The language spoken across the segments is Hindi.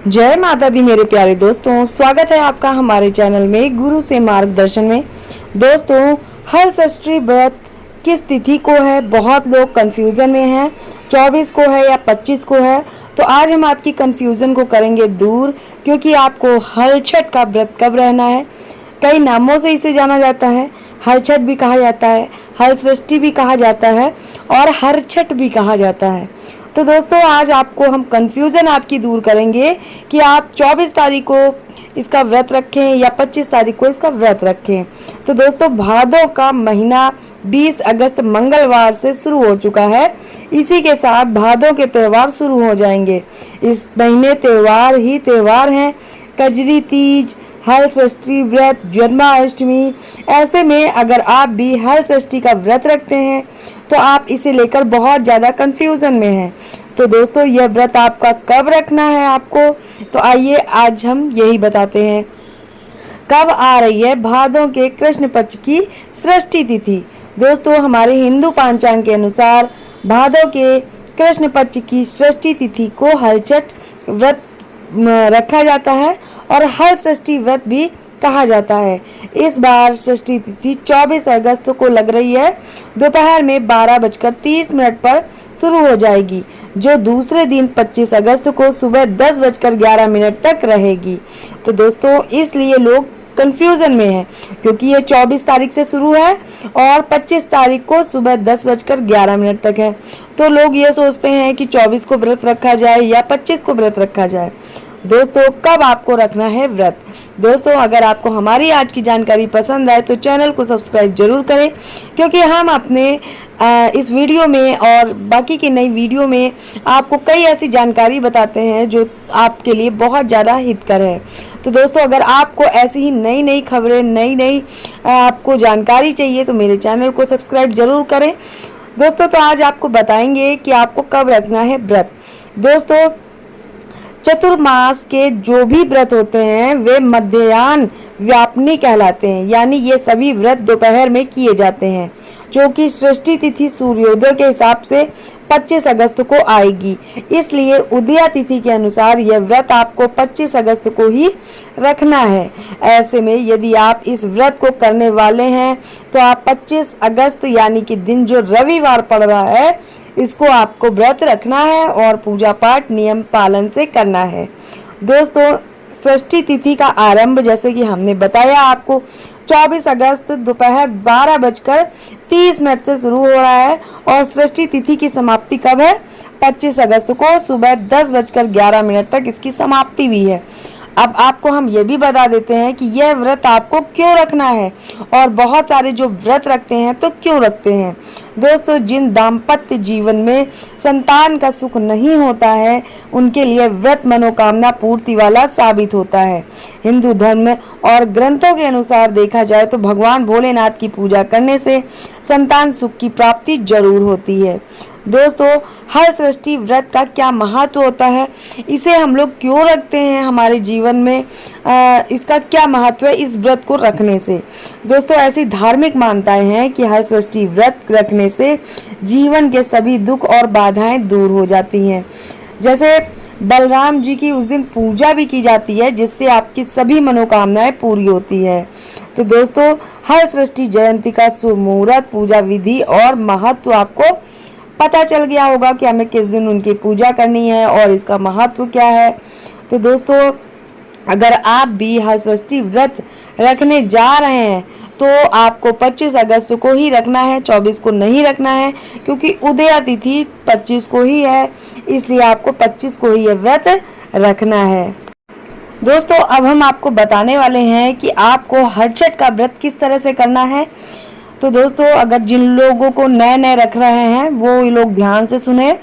जय माता दी मेरे प्यारे दोस्तों, स्वागत है आपका हमारे चैनल में गुरु से मार्गदर्शन में। दोस्तों, हल षष्ठी व्रत किस तिथि को है? बहुत लोग कंफ्यूजन में हैं, 24 को है या 25 को है। तो आज हम आपकी कंफ्यूजन को करेंगे दूर, क्योंकि आपको हल छठ का व्रत कब रहना है। कई नामों से इसे जाना जाता है, हल छठ भी कहा जाता है, हल षष्ठी भी कहा जाता है और हर छठ भी कहा जाता है। तो दोस्तों, आज आपको हम कंफ्यूजन आपकी दूर करेंगे कि आप 24 तारीख को इसका व्रत रखें या 25 तारीख को इसका व्रत रखें। तो दोस्तों, भादों का महीना 20 अगस्त मंगलवार से शुरू हो चुका है। इसी के साथ भादों के त्यौहार शुरू हो जाएंगे। इस महीने त्यौहार ही त्यौहार हैं, कजरी तीज, हल षष्ठी व्रत, जन्माष्टमी। ऐसे में अगर आप भी हल षष्ठी का व्रत रखते हैं तो आप इसे लेकर बहुत ज़्यादा कंफ्यूजन में हैं। तो दोस्तों, यह व्रत आपका कब रखना है आपको, तो आइए आज हम यही बताते हैं। कब आ रही है भादों के कृष्ण पक्ष की षष्ठी तिथि? दोस्तों, हमारे हिंदू पंचांग के अनुसार भादों के कृष्ण पक्ष की षष्ठी तिथि को हल छठ व्रत रखा जाता है और हल षष्ठी व्रत भी कहा जाता है। इस बार षष्ठी तिथि 24 अगस्त को लग रही है। दोपहर में 12:30 पर शुरू हो जाएगी, जो दूसरे दिन 25 अगस्त को सुबह 10:11 तक रहेगी। तो दोस्तों, इसलिए लोग कंफ्यूजन में है, क्योंकि ये 24 तारीख से शुरू है और 25 तारीख को सुबह 10:11 तक है। तो लोग ये सोचते हैं कि 24 को व्रत रखा जाए या 25 को व्रत रखा जाए। दोस्तों, कब आपको रखना है व्रत? दोस्तों, अगर आपको हमारी आज की जानकारी पसंद आए तो चैनल को सब्सक्राइब जरूर करें, क्योंकि हम अपने इस वीडियो में और बाकी की नई वीडियो में आपको कई ऐसी जानकारी बताते हैं जो आपके लिए बहुत ज़्यादा हितकर है। तो दोस्तों, अगर आपको ऐसी ही नई नई खबरें, नई आपको जानकारी चाहिए तो मेरे चैनल को सब्सक्राइब जरूर करें। दोस्तों, तो आज आपको बताएंगे कि आपको कब रखना है व्रत। दोस्तों, चतुर्मास के जो भी व्रत होते हैं वे मध्याह्न व्यापनी कहलाते हैं, यानी ये सभी व्रत दोपहर में किए जाते हैं, जो कि षष्ठी तिथि सूर्योदय के हिसाब से 25 अगस्त को आएगी। इसलिए उदया तिथि के अनुसार यह व्रत आपको 25 अगस्त को ही रखना है। ऐसे में यदि आप इस व्रत को करने वाले हैं तो आप 25 अगस्त यानी कि दिन जो रविवार पड़ रहा है, इसको आपको व्रत रखना है और पूजा पाठ नियम पालन से करना है। दोस्तों, षष्ठी तिथि का आरंभ जैसे कि हमने बताया आपको 24 अगस्त दोपहर 12:30 से शुरू हो रहा है और षष्ठी तिथि की समाप्ति कब है? 25 अगस्त को सुबह 10:11 तक इसकी समाप्ति हुई है। अब आपको हम ये भी बता देते हैं कि यह व्रत आपको क्यों रखना है और बहुत सारे जो व्रत रखते हैं तो क्यों रखते हैं। दोस्तों, जिन दाम्पत्य जीवन में संतान का सुख नहीं होता है उनके लिए व्रत मनोकामना पूर्ति वाला साबित होता है। हिंदू धर्म और ग्रंथों के अनुसार देखा जाए तो भगवान भोलेनाथ की पूजा करने से संतान सुख की प्राप्ति जरूर होती है। दोस्तों, हल षष्ठी व्रत का क्या महत्व होता है, इसे हम लोग क्यों रखते हैं हमारे जीवन में, इसका क्या महत्व है इस व्रत को रखने से? दोस्तों, ऐसी धार्मिक मान्यताएं हैं कि हल षष्ठी व्रत रखने से जीवन के सभी दुख और बाधाएं दूर हो जाती हैं। जैसे बलराम जी की उस दिन पूजा भी की जाती है, जिससे आपकी सभी मनोकामनाएं पूरी होती है। तो दोस्तों, हल षष्ठी जयंती का शुभ मुहूर्त, पूजा विधि और महत्व आपको पता चल गया होगा कि हमें किस दिन उनकी पूजा करनी है और इसका महत्व क्या है। तो दोस्तों, अगर आप भी हल षष्ठी व्रत रखने जा रहे हैं तो आपको 25 अगस्त को ही रखना है, 24 को नहीं रखना है, क्योंकि उदया तिथि 25 को ही है। इसलिए आपको 25 को ही यह व्रत रखना है। दोस्तों, अब हम आपको बताने वाले हैं कि आपको हल छठ का व्रत किस तरह से करना है। तो दोस्तों, अगर जिन लोगों को नए रख रहे हैं वो लोग ध्यान से सुने,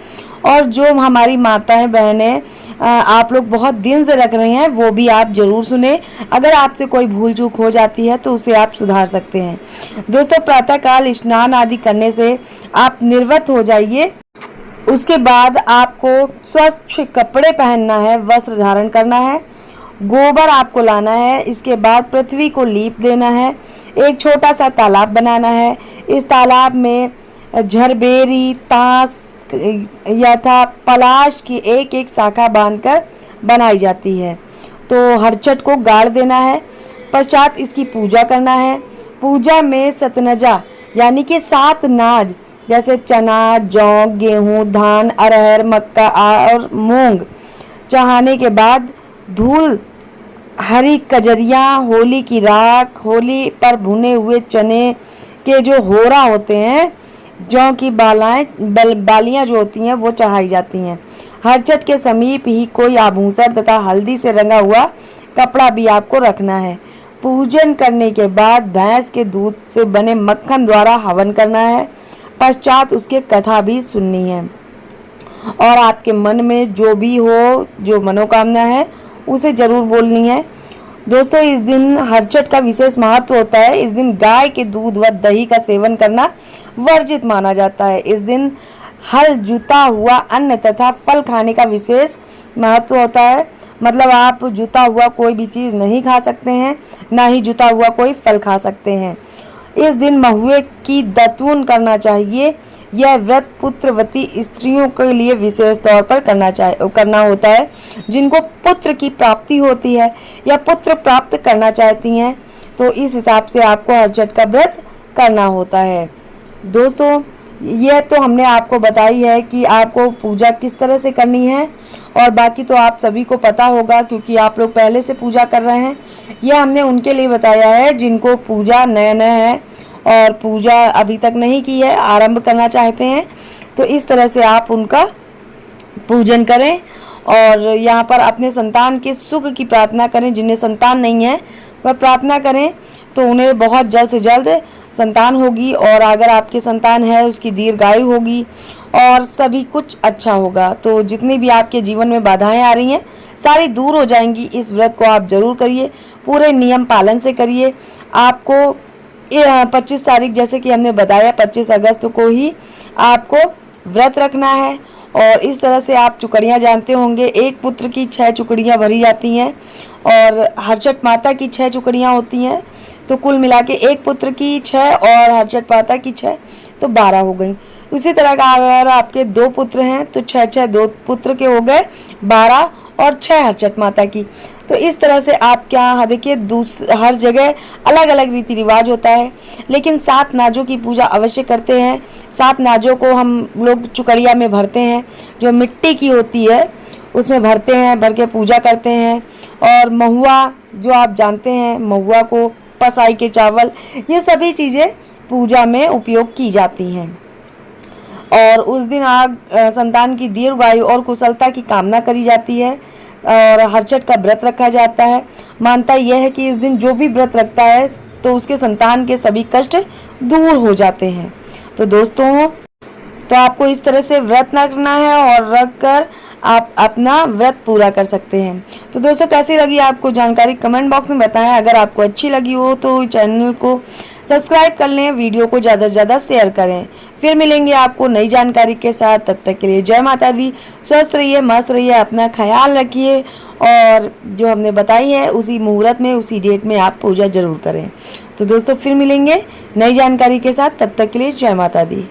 और जो हमारी माताएं बहनें आप लोग बहुत दिन से रख रहे हैं वो भी आप जरूर सुने। अगर आपसे कोई भूल चूक हो जाती है तो उसे आप सुधार सकते हैं। दोस्तों, प्रातःकाल स्नान आदि करने से आप निर्वत हो जाइए। उसके बाद आपको स्वच्छ कपड़े पहनना है, वस्त्र धारण करना है, गोबर आपको लाना है। इसके बाद पृथ्वी को लीप देना है, एक छोटा सा तालाब बनाना है। इस तालाब में झरबेरी, ताश यथा पलाश की एक एक शाखा बांधकर बनाई जाती है। तो हरचट को गाड़ देना है, पश्चात इसकी पूजा करना है। पूजा में सतनजा यानी कि 7 नाज जैसे चना, जौ, गेहूं, धान, अरहर, मक्का और मूंग चढ़ाने के बाद धूल, हरी कजरिया, होली की राख, होली पर भुने हुए चने के जो होरा होते हैं, जौ की बालियां जो होती हैं वो चढ़ाई जाती हैं। हरचट के समीप ही कोई आभूषण तथा हल्दी से रंगा हुआ कपड़ा भी आपको रखना है। पूजन करने के बाद भैंस के दूध से बने मक्खन द्वारा हवन करना है। पश्चात उसके कथा भी सुननी है और आपके मन में जो भी हो, जो मनोकामना है, उसे जरूर बोलनी है। दोस्तों, इस दिन हरचट का विशेष महत्व होता है। इस दिन गाय के दूध व दही का सेवन करना वर्जित माना जाता है। इस दिन हल जुता हुआ अन्न तथा फल खाने का विशेष महत्व होता है। मतलब आप जुता हुआ कोई भी चीज़ नहीं खा सकते हैं, ना ही जुता हुआ कोई फल खा सकते हैं। इस दिन महुए की दातून करना चाहिए। यह व्रत पुत्रवती स्त्रियों के लिए विशेष तौर पर करना होता है, जिनको पुत्र की प्राप्ति होती है या पुत्र प्राप्त करना चाहती हैं। तो इस हिसाब से आपको हरचट का व्रत करना होता है। दोस्तों, यह तो हमने आपको बताई है कि आपको पूजा किस तरह से करनी है, और बाकी तो आप सभी को पता होगा क्योंकि आप लोग पहले से पूजा कर रहे हैं। यह हमने उनके लिए बताया है जिनको पूजा नया है और पूजा अभी तक नहीं की है, आरंभ करना चाहते हैं। तो इस तरह से आप उनका पूजन करें और यहाँ पर अपने संतान के सुख की प्रार्थना करें। जिन्हें संतान नहीं है वह प्रार्थना करें तो उन्हें बहुत जल्द से जल्द संतान होगी, और अगर आपके संतान है उसकी दीर्घायु होगी और सभी कुछ अच्छा होगा। तो जितनी भी आपके जीवन में बाधाएं आ रही हैं सारी दूर हो जाएंगी। इस व्रत को आप जरूर करिए, पूरे नियम पालन से करिए। आपको 25 तारीख जैसे कि हमने बताया 25 अगस्त को ही आपको व्रत रखना है। और इस तरह से आप चुकड़ियाँ जानते होंगे, एक पुत्र की 6 चुकड़ियाँ भरी जाती हैं और हरचट माता की 6 चुकड़ियाँ होती हैं। तो कुल मिला के एक पुत्र की 6 और हरचट माता की 6 तो 12 हो गई। उसी तरह का अगर आपके 2 पुत्र हैं तो 6 2 पुत्र के हो गए 12 और 6 हरचट माता की। तो इस तरह से आपके यहाँ देखिए हर जगह अलग अलग रीति रिवाज होता है, लेकिन 7 नाजों की पूजा अवश्य करते हैं। 7 नाजों को हम लोग चुकड़िया में भरते हैं, जो मिट्टी की होती है उसमें भरते हैं, भर के पूजा करते हैं। और महुआ जो आप जानते हैं, महुआ को पसाई के चावल, ये सभी चीज़ें पूजा में उपयोग की जाती हैं। और उस दिन संतान की दीर्घायु और कुशलता की कामना करी जाती है और हरचट का व्रत रखा जाता है। मानता यह है कि इस दिन जो भी व्रत रखता है तो उसके संतान के सभी कष्ट दूर हो जाते हैं। तो दोस्तों, तो आपको इस तरह से व्रत रखना है और रख कर आप अपना व्रत पूरा कर सकते हैं। तो दोस्तों, कैसी लगी आपको जानकारी कमेंट बॉक्स में बताएं। अगर आपको अच्छी लगी हो तो चैनल को सब्सक्राइब कर लें, वीडियो को ज़्यादा से ज़्यादा शेयर करें। फिर मिलेंगे आपको नई जानकारी के साथ। तब तक के लिए जय माता दी। स्वस्थ रहिए, मस्त रहिए, अपना ख्याल रखिए और जो हमने बताई है उसी मुहूर्त में, उसी डेट में आप पूजा जरूर करें। तो दोस्तों, फिर मिलेंगे नई जानकारी के साथ। तब तक के लिए जय माता दी।